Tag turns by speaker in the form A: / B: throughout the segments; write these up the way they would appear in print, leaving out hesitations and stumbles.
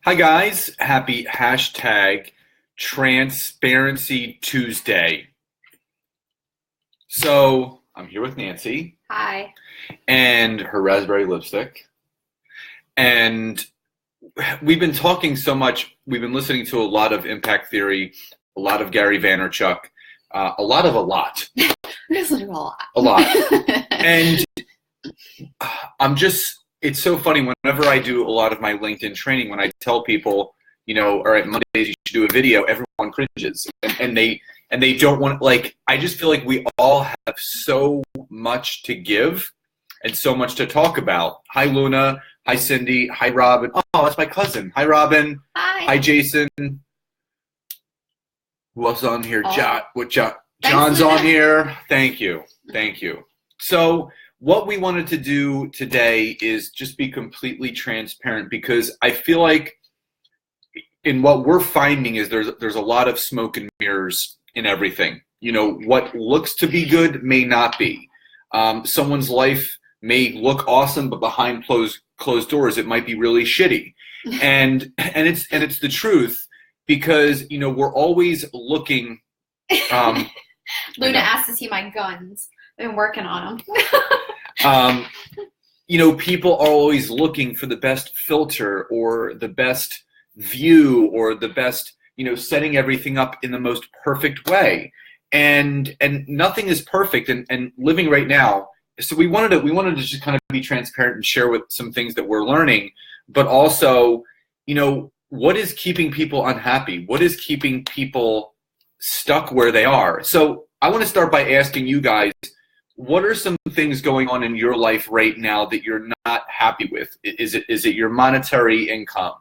A: Hi guys, happy hashtag Transparency Tuesday. So I'm here with Nancy
B: Hi.
A: and her raspberry lipstick. And we've been talking so much, we've been listening to a lot of impact theory, a lot of Gary Vaynerchuk, a lot.
B: Listen to a lot.
A: A lot. And it's so funny whenever I do a lot of my LinkedIn training, when I tell people, all right, Mondays you should do a video, everyone cringes. And they don't want, I just feel like we all have so much to give and so much to talk about. Hi, Luna. Hi, Cindy. Hi, Robin. Oh, that's my cousin. Hi, Robin.
B: Hi.
A: Hi, Jason. Who else on here?
B: John.
A: John's on here. Thank you. So what we wanted to do today is just be completely transparent, because I feel like in what we're finding is there's a lot of smoke and mirrors in everything. What looks to be good may not be. Someone's life may look awesome, but behind closed doors, it might be really shitty. And it's the truth, because we're always looking.
B: Luna asked to see my guns. I've been working on them.
A: People are always looking for the best filter or the best view or the best, setting everything up in the most perfect way. And nothing is perfect and living right now. So we wanted to just kind of be transparent and share with some things that we're learning, but also, what is keeping people unhappy? What is keeping people stuck where they are? So I want to start by asking you guys, what are some things going on in your life right now that you're not happy with? Is it your monetary income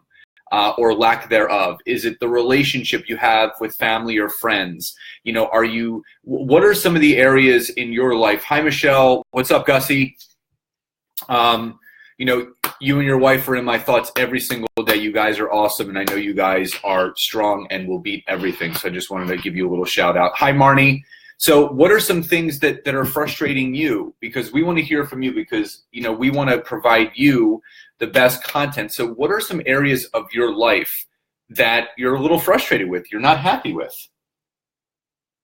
A: or lack thereof? Is it the relationship you have with family or friends? What are some of the areas in your life? Hi, Michelle. What's up, Gussie? You and your wife are in my thoughts every single day. You guys are awesome, and I know you guys are strong and will beat everything. So I just wanted to give you a little shout out. Hi, Marnie. So what are some things that are frustrating you? Because we want to hear from you, because we want to provide you the best content. So what are some areas of your life that you're a little frustrated with, you're not happy with?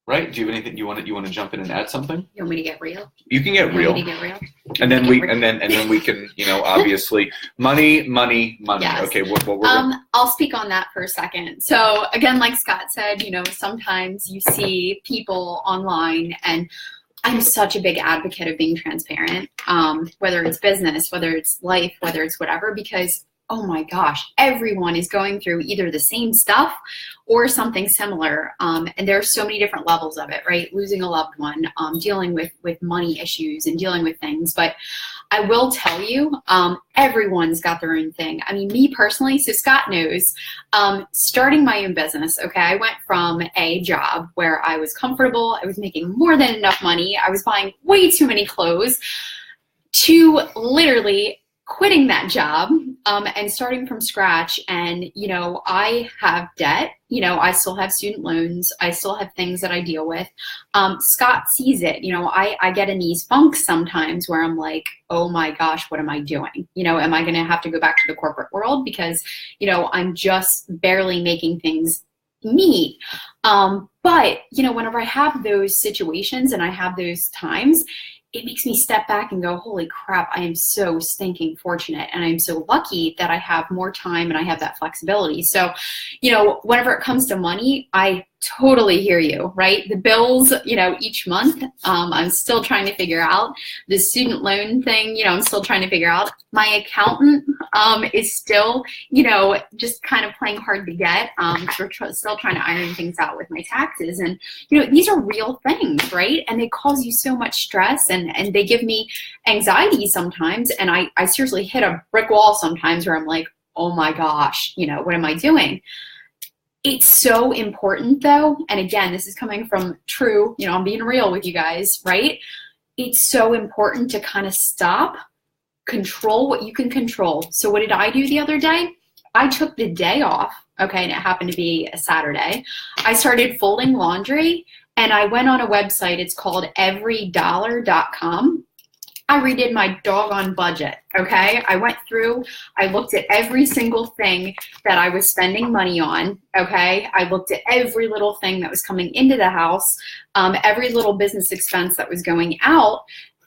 A: Right? Do you have anything you want to jump in and add something?
B: You want me to get real?
A: You can get real.
B: You want me to get real?
A: And then we can, obviously money.
B: Yes.
A: Okay, what we're
B: I'll speak on that for a second. So again, like Scott said, sometimes you see people online, and I'm such a big advocate of being transparent, whether it's business, whether it's life, whether it's whatever, because oh my gosh, everyone is going through either the same stuff or something similar. And there's so many different levels of it, right? Losing a loved one, dealing with money issues and dealing with things. But I will tell you, everyone's got their own thing. I mean, me personally, so Scott knows, starting my own business, okay, I went from a job where I was comfortable, I was making more than enough money, I was buying way too many clothes, to literally quitting that job and starting from scratch. And I have debt, I still have student loans, I still have things that I deal with. Scott sees it. I get in these funks sometimes where I'm like, oh my gosh, what am I doing? Am I going to have to go back to the corporate world because I'm just barely making things meet? But whenever I have those situations and I have those times, it makes me step back and go, holy crap, I am so stinking fortunate, and I'm so lucky that I have more time and I have that flexibility. So, whenever it comes to money, I totally hear you, right? The bills, each month, I'm still trying to figure out. The student loan thing, I'm still trying to figure out. My accountant is still, just kind of playing hard to get. We're still trying to iron things out with my taxes. And, these are real things, right? And they cause you so much stress, and they give me anxiety sometimes. And I seriously hit a brick wall sometimes where I'm like, oh my gosh, what am I doing? It's so important though, and again, this is coming from true, I'm being real with you guys, right? It's so important to kind of stop, control what you can control. So what did I do the other day? I took the day off, okay, and it happened to be a Saturday. I started folding laundry, and I went on a website, it's called everydollar.com. I redid my doggone budget, okay? I went through, I looked at every single thing that I was spending money on, okay? I looked at every little thing that was coming into the house, every little business expense that was going out,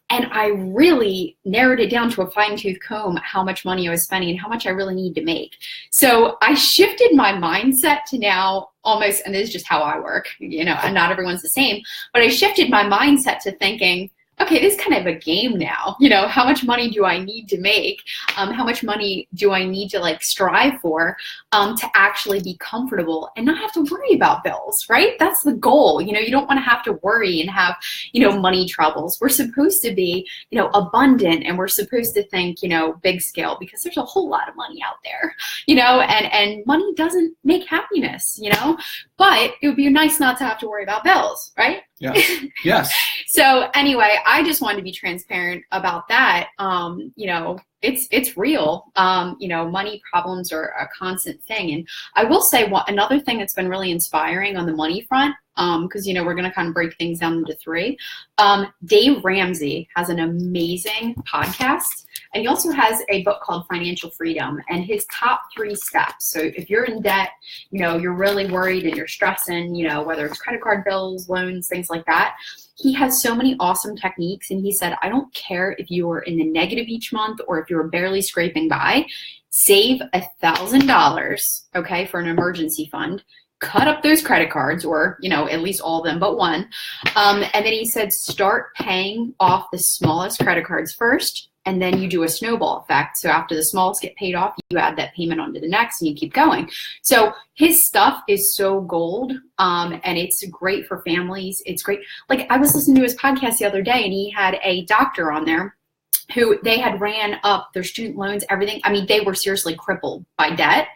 B: and I really narrowed it down to a fine-tooth comb how much money I was spending and how much I really need to make. So I shifted my mindset to now almost, and this is just how I work, you know, and not everyone's the same, but I shifted my mindset to thinking, okay, this is kind of a game now. You know, how much money do I need to make? How much money do I need to like strive for to actually be comfortable and not have to worry about bills, right? That's the goal. You know, you don't want to have to worry and have, you know, money troubles. We're supposed to be, you know, abundant, and we're supposed to think, you know, big scale, because there's a whole lot of money out there, you know, and money doesn't make happiness, you know, but it would be nice not to have to worry about bills, right?
A: Yeah. Yes.
B: So anyway, I just wanted to be transparent about that. You know, it's real. You know, money problems are a constant thing. And I will say another thing that's been really inspiring on the money front, because, you know, we're going to kind of break things down into three. Dave Ramsey has an amazing podcast. And he also has a book called Financial Freedom, and his top 3 steps. So if you're in debt, you know, you're really worried and you're stressing, you know, whether it's credit card bills, loans, things like that. He has so many awesome techniques. And he said, I don't care if you are in the negative each month or if you're barely scraping by, save $1,000, okay, for an emergency fund. Cut up those credit cards, or, you know, at least all of them but one. And then he said, start paying off the smallest credit cards first. And then you do a snowball effect. So after the smallest get paid off, you add that payment onto the next and you keep going. So his stuff is so gold, and it's great for families. It's great. Like, I was listening to his podcast the other day, and he had a doctor on there who they had ran up their student loans, everything. I mean, they were seriously crippled by debt.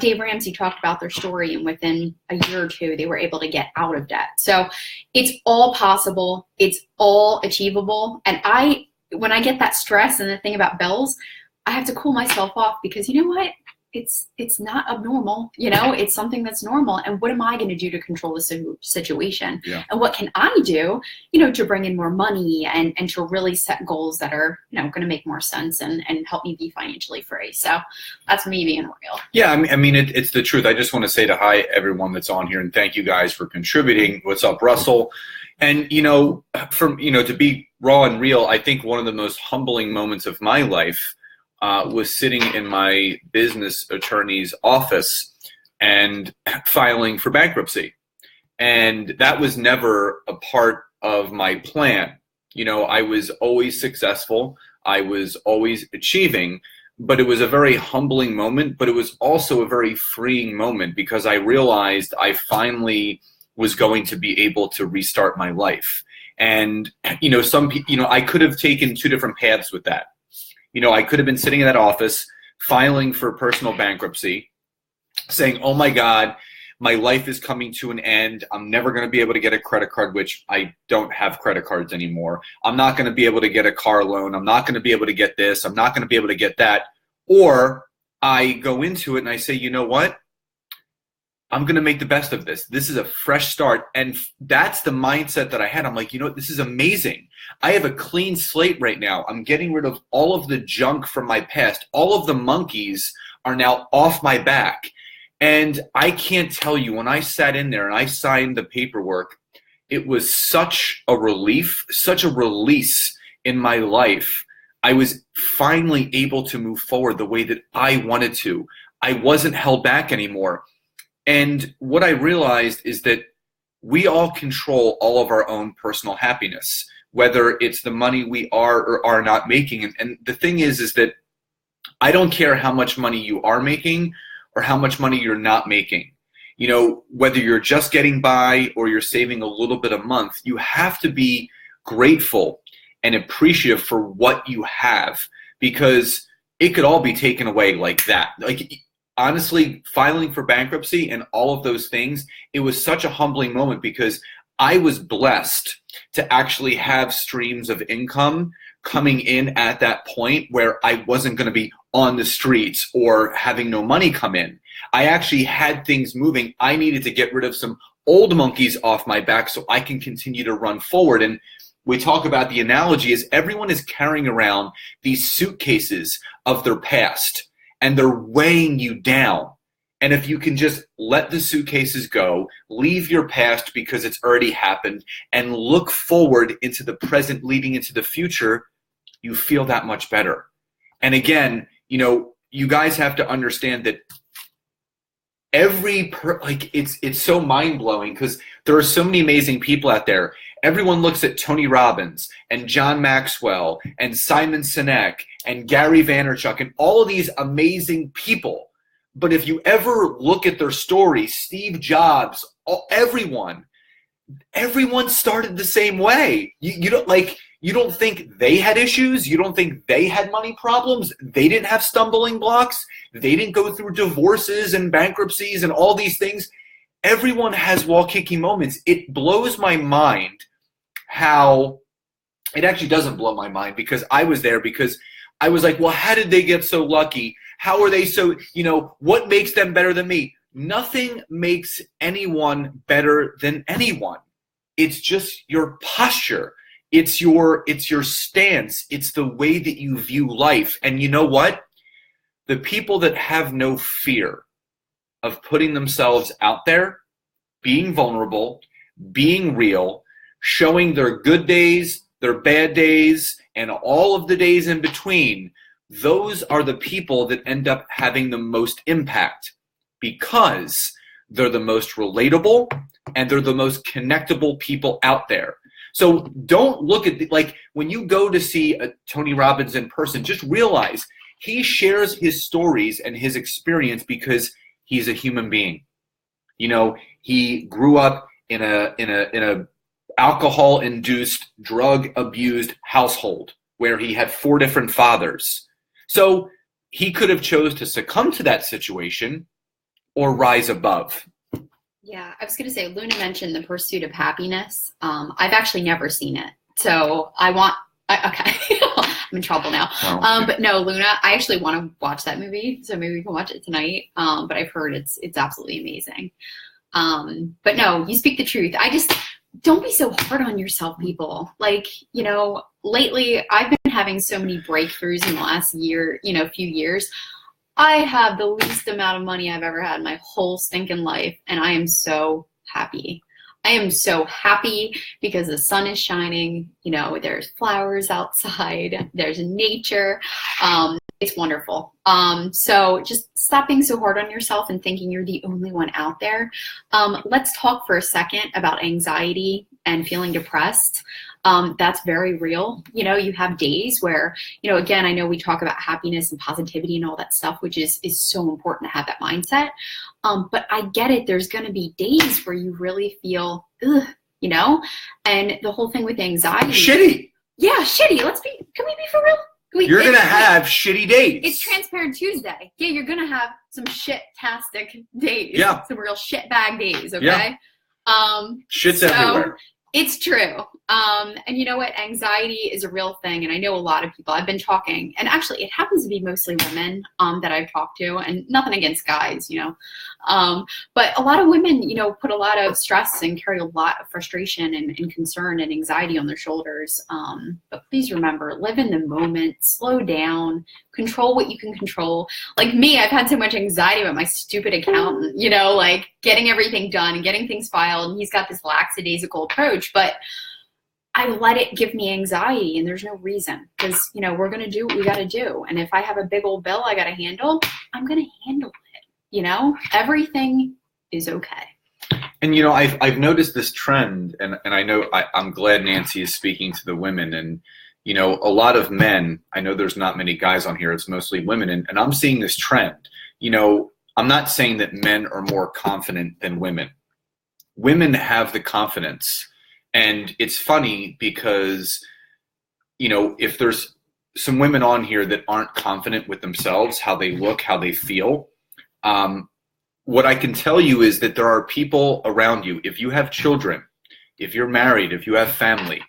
B: Dave Ramsey talked about their story, and within a year or two, they were able to get out of debt. So it's all possible. It's all achievable. And when I get that stress and the thing about bills, I have to cool myself off, because you know what? It's not abnormal, you know, it's something that's normal. And what am I going to do to control the situation? Yeah. And what can I do, you know, to bring in more money and to really set goals that are, you know, going to make more sense and help me be financially free. So that's me being real.
A: Yeah. I mean, it's the truth. I just want to say to hi, everyone that's on here, and thank you guys for contributing. What's up, Russell? And, you know, to be raw and real, I think one of the most humbling moments of my life was sitting in my business attorney's office and filing for bankruptcy. And that was never a part of my plan. You know, I was always successful. I was always achieving, but it was a very humbling moment, but it was also a very freeing moment, because I realized I finally was going to be able to restart my life. And, you know, I could have taken 2 different paths with that. You know, I could have been sitting in that office filing for personal bankruptcy, saying, oh my God, my life is coming to an end. I'm never going to be able to get a credit card, which I don't have credit cards anymore. I'm not going to be able to get a car loan. I'm not going to be able to get this. I'm not going to be able to get that. Or I go into it and I say, you know what? I'm going to make the best of this. This is a fresh start. And that's the mindset that I had. I'm like, you know what? This is amazing. I have a clean slate right now. I'm getting rid of all of the junk from my past. All of the monkeys are now off my back. And I can't tell you, when I sat in there and I signed the paperwork, it was such a relief, such a release in my life. I was finally able to move forward the way that I wanted to. I wasn't held back anymore. And what I realized is that we all control all of our own personal happiness, whether it's the money we are or are not making. And the thing is that I don't care how much money you are making or how much money you're not making. You know, whether you're just getting by or you're saving a little bit a month, you have to be grateful and appreciative for what you have, because it could all be taken away like that. Like, honestly, filing for bankruptcy and all of those things, it was such a humbling moment, because I was blessed to actually have streams of income coming in at that point where I wasn't going to be on the streets or having no money come in. I actually had things moving. I needed to get rid of some old monkeys off my back so I can continue to run forward. And we talk about the analogy is everyone is carrying around these suitcases of their past, and they're weighing you down. And if you can just let the suitcases go, leave your past because it's already happened, and look forward into the present, leading into the future, you feel that much better. And again, you guys have to understand that it's so mind-blowing because there are so many amazing people out there. Everyone looks at Tony Robbins and John Maxwell and Simon Sinek and Gary Vaynerchuk and all of these amazing people. But if you ever look at their stories, Steve Jobs, everyone started the same way. You don't think they had issues? You don't think they had money problems? They didn't have stumbling blocks? They didn't go through divorces and bankruptcies and all these things? Everyone has wall-kicking moments. It blows my mind how – it actually doesn't blow my mind because I was there, because I was like, well, how did they get so lucky? How are they so – what makes them better than me? Nothing makes anyone better than anyone. It's just your posture. It's your stance. It's the way that you view life. And you know what? The people that have no fear of putting themselves out there, being vulnerable, being real, showing their good days, their bad days, and all of the days in between, those are the people that end up having the most impact because they're the most relatable and they're the most connectable people out there. So don't look at when you go to see Tony Robbins in person, just realize he shares his stories and his experience because he's a human being. He grew up in a alcohol-induced, drug-abused household where he had 4 different fathers. So he could have chose to succumb to that situation or rise above.
B: Yeah, I was going to say, Luna mentioned The Pursuit of Happiness. I've actually never seen it. So okay, I'm in trouble now.
A: Oh.
B: But no, Luna, I actually want to watch that movie. So maybe we can watch it tonight. But I've heard it's absolutely amazing. But no, you speak the truth. Don't be so hard on yourself, people. Lately I've been having so many breakthroughs in the last year, few years. I have the least amount of money I've ever had in my whole stinking life, and I am so happy. I am so happy because the sun is shining. There's flowers outside. There's nature. It's wonderful. So just stop being so hard on yourself and thinking you're the only one out there. Let's talk for a second about anxiety and feeling depressed. That's very real. You have days where, again, I know we talk about happiness and positivity and all that stuff, which is so important to have that mindset. But I get it. There's going to be days where you really feel, and the whole thing with anxiety.
A: Shitty.
B: Yeah, shitty. Can we be for real?
A: You're going to have shitty days.
B: It's Transparent Tuesday. Yeah, you're going to have some shit-tastic days.
A: Yeah.
B: Some real shitbag days, okay?
A: Yeah. Shit's everywhere.
B: It's true. And you know what? Anxiety is a real thing. And I know a lot of people, I've been talking, and actually it happens to be mostly women that I've talked to, and nothing against guys, but a lot of women, put a lot of stress and carry a lot of frustration and concern and anxiety on their shoulders. But please remember, live in the moment, slow down, control what you can control. Like me, I've had so much anxiety about my stupid accountant, getting everything done and getting things filed. And he's got this lackadaisical approach, but I let it give me anxiety, and there's no reason because, we're going to do what we got to do. And if I have a big old bill I got to handle, I'm going to handle it. Everything is okay.
A: And, I've noticed this trend, and I know I'm glad Nancy is speaking to the women. And, a lot of men, I know there's not many guys on here, it's mostly women. And I'm seeing this trend. I'm not saying that men are more confident than women. Women have the confidence. And it's funny because, if there's some women on here that aren't confident with themselves, how they look, how they feel, what I can tell you is that there are people around you. If you have children, if you're married, if you have family,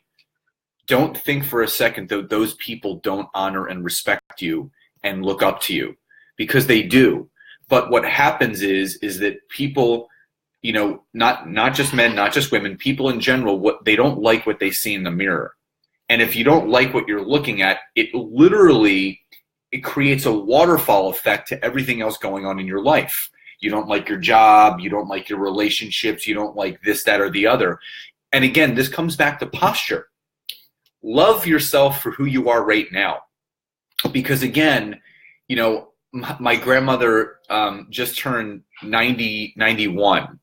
A: don't think for a second that those people don't honor and respect you and look up to you, because they do. But what happens is that people, not just men, not just women, people in general, they don't like what they see in the mirror. And if you don't like what you're looking at, it creates a waterfall effect to everything else going on in your life. You don't like your job, you don't like your relationships, you don't like this, that, or the other. And again, this comes back to posture. Love yourself for who you are right now. Because again, you know, my grandmother just turned 91.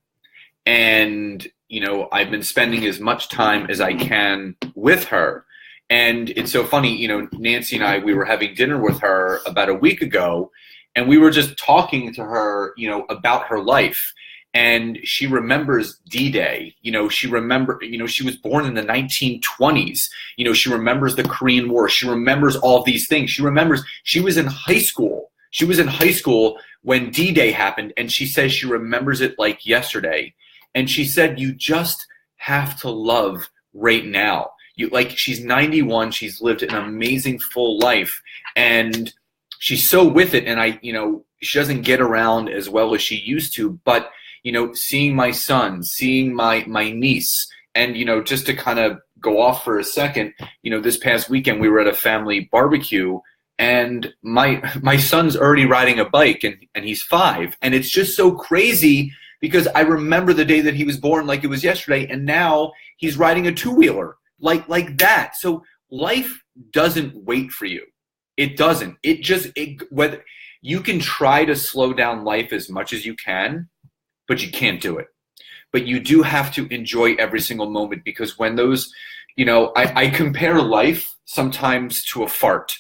A: And, you know, I've been spending as much time as I can with her. And it's so funny, you know, Nancy and I, we were having dinner with her about a week ago, and we were just talking to her, you know, about her life. And she remembers D-Day. You know, she was born in the 1920s. You know, she remembers the Korean War. She remembers all of these things. She remembers she was in high school. She was in high school when D-Day happened, and she says she remembers it like yesterday. And she said, you just have to love right now. She's 91, she's lived an amazing full life, and she's so with it. And she doesn't get around as well as she used to, but, you know, seeing my son, seeing my niece, and, you know, just to kind of go off for a second, you know, this past weekend we were at a family barbecue, and my son's already riding a bike, and he's 5. And it's just so crazy because I remember the day that he was born like it was yesterday, and now he's riding a 2-wheeler. Like that. So life doesn't wait for you. It doesn't. Whether you can try to slow down life as much as you can, but you can't do it. But you do have to enjoy every single moment, because when those, you know, I compare life sometimes to a fart.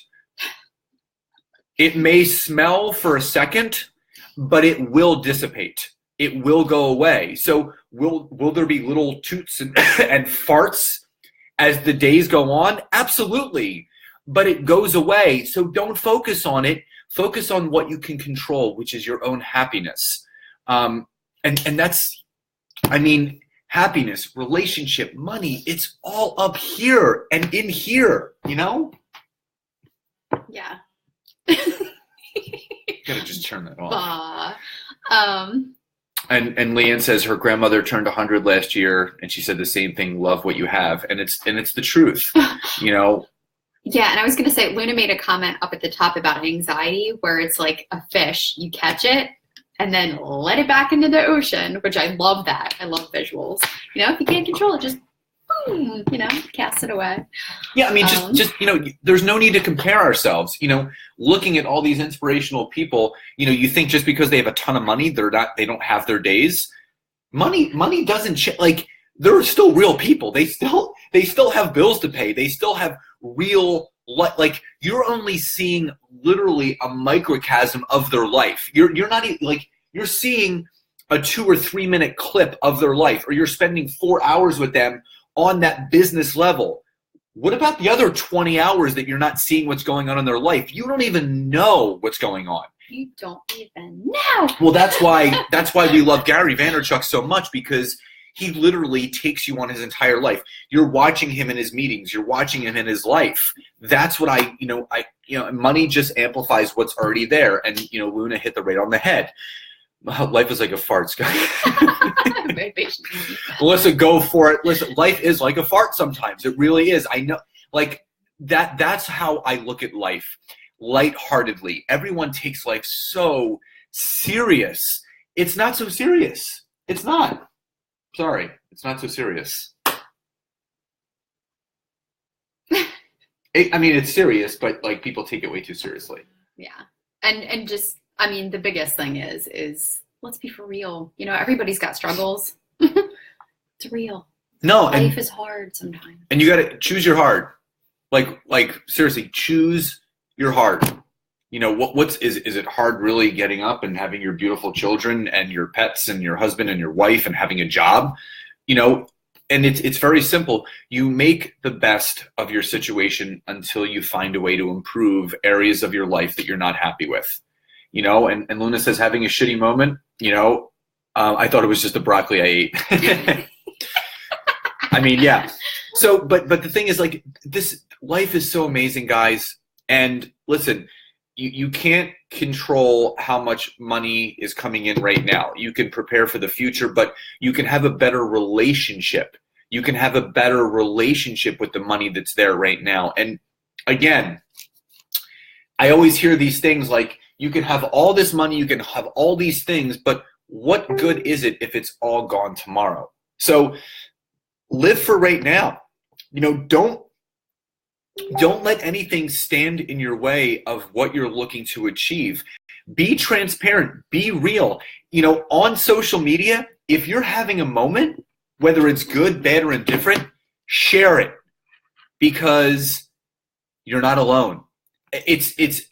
A: It may smell for a second, but it will dissipate. It will go away. So will there be little toots and farts as the days go on? Absolutely. But it goes away. So don't focus on it. Focus on what you can control, which is your own happiness. And that's, I mean, happiness, relationship, money, it's all up here and in here, you know?
B: Yeah.
A: Gotta just turn that off. And Leanne says her grandmother turned 100 last year, and she said the same thing, love what you have. And it's the truth, you know?
B: Yeah, and I was going to say, Luna made a comment up at the top about anxiety, where it's like a fish. You catch it and then let it back into the ocean, which I love that. I love visuals. You know, if you can't control it, just boom, you know, cast it away.
A: Yeah, I mean, just you know, there's no need to compare ourselves. You know, looking at all these inspirational people, you know, you think just because they have a ton of money, they don't have their days. Money doesn't like, they're still real people. They still have bills to pay. They still have real, like, you're only seeing literally a microcosm of their life. You're not like, you're seeing a 2 or 3 minute clip of their life, or you're spending 4 hours with them on that business level. What about the other 20 hours that you're not seeing what's going on in their life? You don't even know what's going on.
B: You don't even know.
A: Well, that's why we love Gary Vaynerchuk so much, because he literally takes you on his entire life. You're watching him in his meetings. You're watching him in his life. That's what money just amplifies what's already there. And, you know, Luna hit the right on the head. Life is like a fart, Scott. Melissa, go for it. Listen, life is like a fart sometimes. It really is. I know, like, that's how I look at life, lightheartedly. Everyone takes life so serious. It's not so serious. It's not. Sorry, it's not so serious. I mean, it's serious, but like, people take it way too seriously.
B: Yeah, and just, I mean, the biggest thing is let's be for real. You know, everybody's got struggles. It's real.
A: No,
B: life is hard sometimes.
A: And you got to choose your heart. Like seriously, choose your heart. You know, is it hard really getting up and having your beautiful children and your pets and your husband and your wife and having a job? You know, and it's very simple. You make the best of your situation until you find a way to improve areas of your life that you're not happy with. You know, and Luna says having a shitty moment, you know, I thought it was just the broccoli I ate. I mean, yeah. So, but the thing is, like, this life is so amazing, guys. And listen, you can't control how much money is coming in right now. You can prepare for the future, but you can have a better relationship. You can have a better relationship with the money that's there right now. And again, I always hear these things like, you can have all this money, you can have all these things, but what good is it if it's all gone tomorrow? So live for right now. You know, don't let anything stand in your way of what you're looking to achieve. Be transparent, be real. You know, on social media, if you're having a moment, whether it's good, bad, or indifferent, share it, because you're not alone.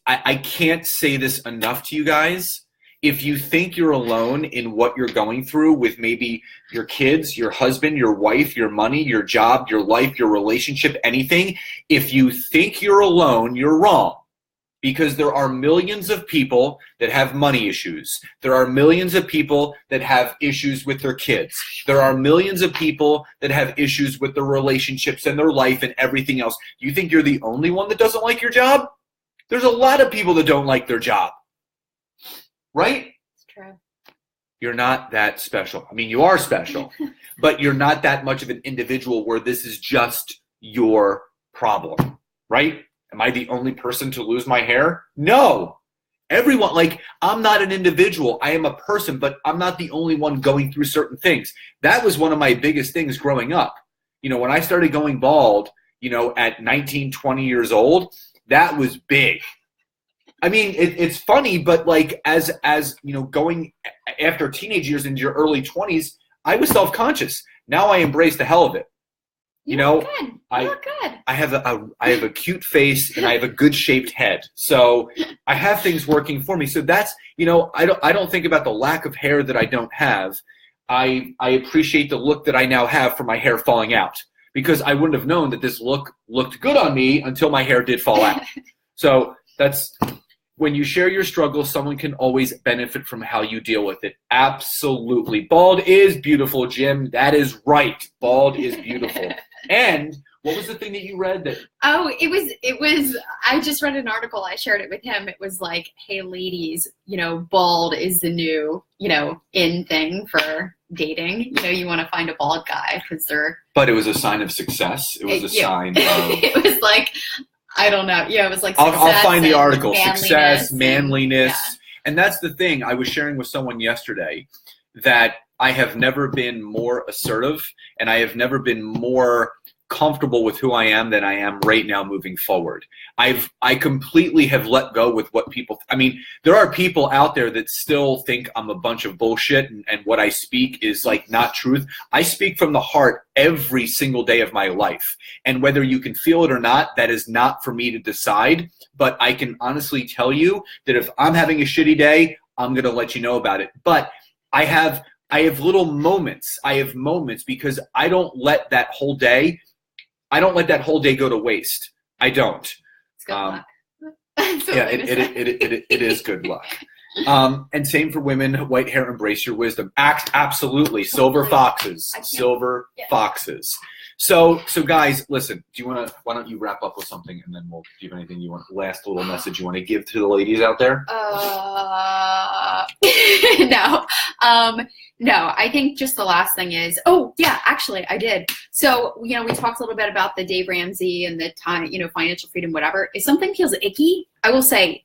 A: I can't say this enough to you guys. If you think you're alone in what you're going through with maybe your kids, your husband, your wife, your money, your job, your life, your relationship, anything, if you think you're alone, you're wrong. Because there are millions of people that have money issues. There are millions of people that have issues with their kids. There are millions of people that have issues with their relationships and their life and everything else. You think you're the only one that doesn't like your job? There's a lot of people that don't like their job. Right?
B: It's true.
A: You're not that special. I mean, you are special, but you're not that much of an individual where this is just your problem, right? Am I the only person to lose my hair? No. Everyone, like, I'm not an individual. I am a person, but I'm not the only one going through certain things. That was one of my biggest things growing up. You know, when I started going bald, you know, at 19, 20 years old, that was big. I mean, it's funny, but like as you know, going after teenage years into your early 20s, I was self-conscious. Now I embrace the hell of it. You know,
B: good. You look good.
A: I have a cute face and I have a good shaped head. So I have things working for me. So that's, you know, I don't think about the lack of hair that I don't have. I appreciate the look that I now have for my hair falling out, because I wouldn't have known that this look looked good on me until my hair did fall out. So that's, when you share your struggles, someone can always benefit from how you deal with it. Absolutely. Bald is beautiful, Jim. That is right. Bald is beautiful. And what was the thing that you read that?
B: Oh, it was, I just read an article. I shared it with him. It was like, hey, ladies, you know, bald is the new, you know, in thing for dating. You know, you want to find a bald guy because they're.
A: But it was a sign of success. It was a sign of.
B: It was like, I don't know. Yeah, it was like
A: I'll find the article. Success,
B: and,
A: manliness.
B: yeah.
A: And that's the thing. I was sharing with someone yesterday that I have never been more assertive and I have never been more comfortable with who I am than I am right now moving forward. I completely have let go with what people, I mean, there are people out there that still think I'm a bunch of bullshit and what I speak is like not truth. I speak from the heart every single day of my life. And whether you can feel it or not, that is not for me to decide. But I can honestly tell you that if I'm having a shitty day, I'm going to let you know about it. But I have little moments. I have moments because I don't let that whole day go to waste. I don't.
B: It's good luck.
A: Yeah, it is good luck. And same for women, white hair, embrace your wisdom. Absolutely. Silver foxes. Silver foxes. So guys, listen, why don't you wrap up with something and then we'll give anything you want, last little message you want to give to the ladies out there?
B: No, I think just the last thing is, oh yeah, actually I did. So, you know, we talked a little bit about the Dave Ramsey and the time, you know, financial freedom, whatever. If something feels icky, I will say,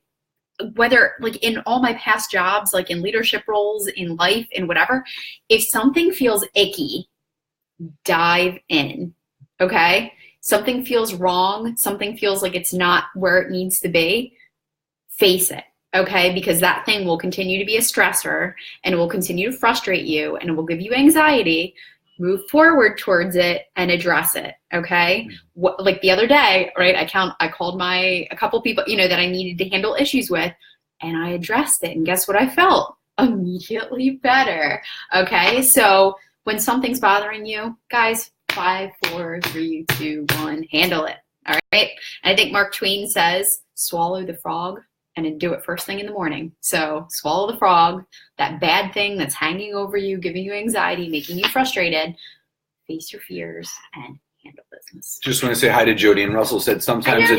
B: whether like in all my past jobs, like in leadership roles, in life, in whatever, if something feels icky, dive in, okay? Something feels wrong, something feels like it's not where it needs to be, face it, okay? Because that thing will continue to be a stressor and it will continue to frustrate you and it will give you anxiety. Move forward towards it and address it, okay? Like the other day, right, I called a couple people, you know, that I needed to handle issues with, and I addressed it, and guess what I felt? Immediately better, okay? So when something's bothering you, guys, 5, 4, 3, 2, 1, handle it, all right? And I think Mark Twain says, swallow the frog and then do it first thing in the morning. So swallow the frog, that bad thing that's hanging over you, giving you anxiety, making you frustrated, face your fears and handle business.
A: Just want to say hi to Jody. And Russell said sometimes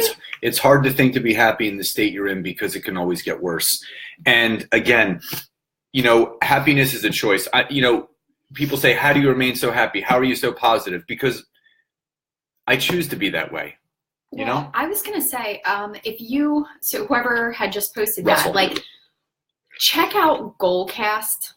A: it's hard to think to be happy in the state you're in because it can always get worse. And again, you know, happiness is a choice. You know, people say, how do you remain so happy? How are you so positive? Because I choose to be that way. You know?
B: I was going to say, so whoever had just posted
A: Russell.
B: that, like, check out Goalcast.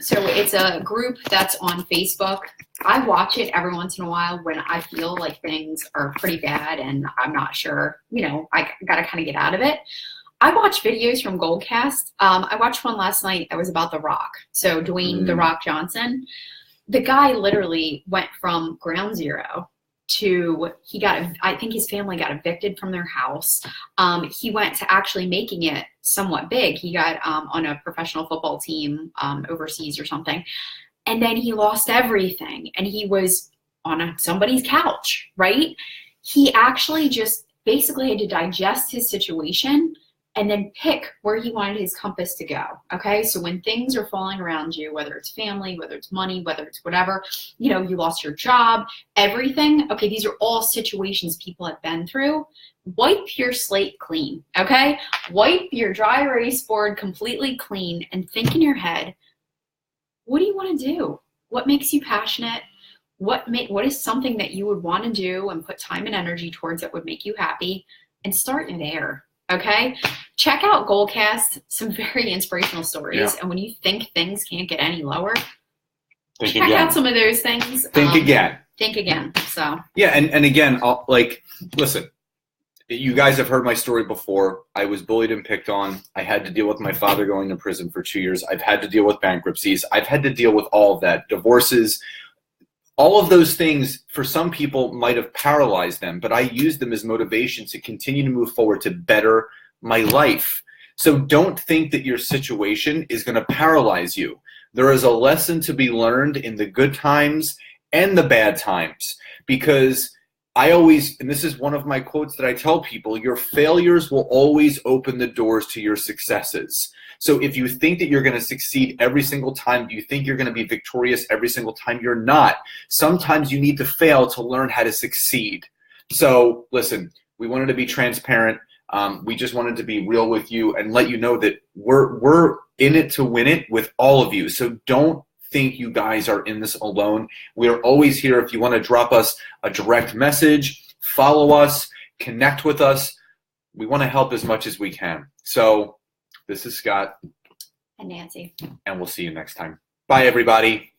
B: So it's a group that's on Facebook. I watch it every once in a while when I feel like things are pretty bad and I'm not sure, I got to kind of get out of it. I watch videos from Goalcast. I watched one last night that was about The Rock. So Dwayne The Rock Johnson. The guy literally went from ground zero to I think his family got evicted from their house. He went to actually making it somewhat big. He got on a professional football team overseas or something. And then he lost everything. And he was on somebody's couch, right? He actually just basically had to digest his situation and then pick where he wanted his compass to go, okay? So when things are falling around you, whether it's family, whether it's money, whether it's whatever, you lost your job, everything, okay, these are all situations people have been through. Wipe your slate clean, okay? Wipe your dry erase board completely clean and think in your head, what do you want to do? What makes you passionate? What is something that you would want to do and put time and energy towards that would make you happy? And start there. Okay, check out Goalcast, some very inspirational stories.
A: Yeah.
B: And when you think things can't get any lower,
A: Think
B: check
A: again.
B: out some of those things.
A: Think again.
B: Think again. So
A: yeah, and again, listen, you guys have heard my story before. I was bullied and picked on. I had to deal with my father going to prison for 2 years. I've had to deal with bankruptcies. I've had to deal with all of that, divorces. All of those things, for some people, might have paralyzed them, but I used them as motivation to continue to move forward to better my life. So don't think that your situation is going to paralyze you. There is a lesson to be learned in the good times and the bad times, because and this is one of my quotes that I tell people, your failures will always open the doors to your successes. So if you think that you're going to succeed every single time, you think you're going to be victorious every single time, you're not. Sometimes you need to fail to learn how to succeed. So listen, we wanted to be transparent. We just wanted to be real with you and let you know that we're in it to win it with all of you. So don't think you guys are in this alone. We are always here. If you want to drop us a direct message, follow us, connect with us. We want to help as much as we can. So this is Scott.
B: And Nancy.
A: And we'll see you next time. Bye, everybody.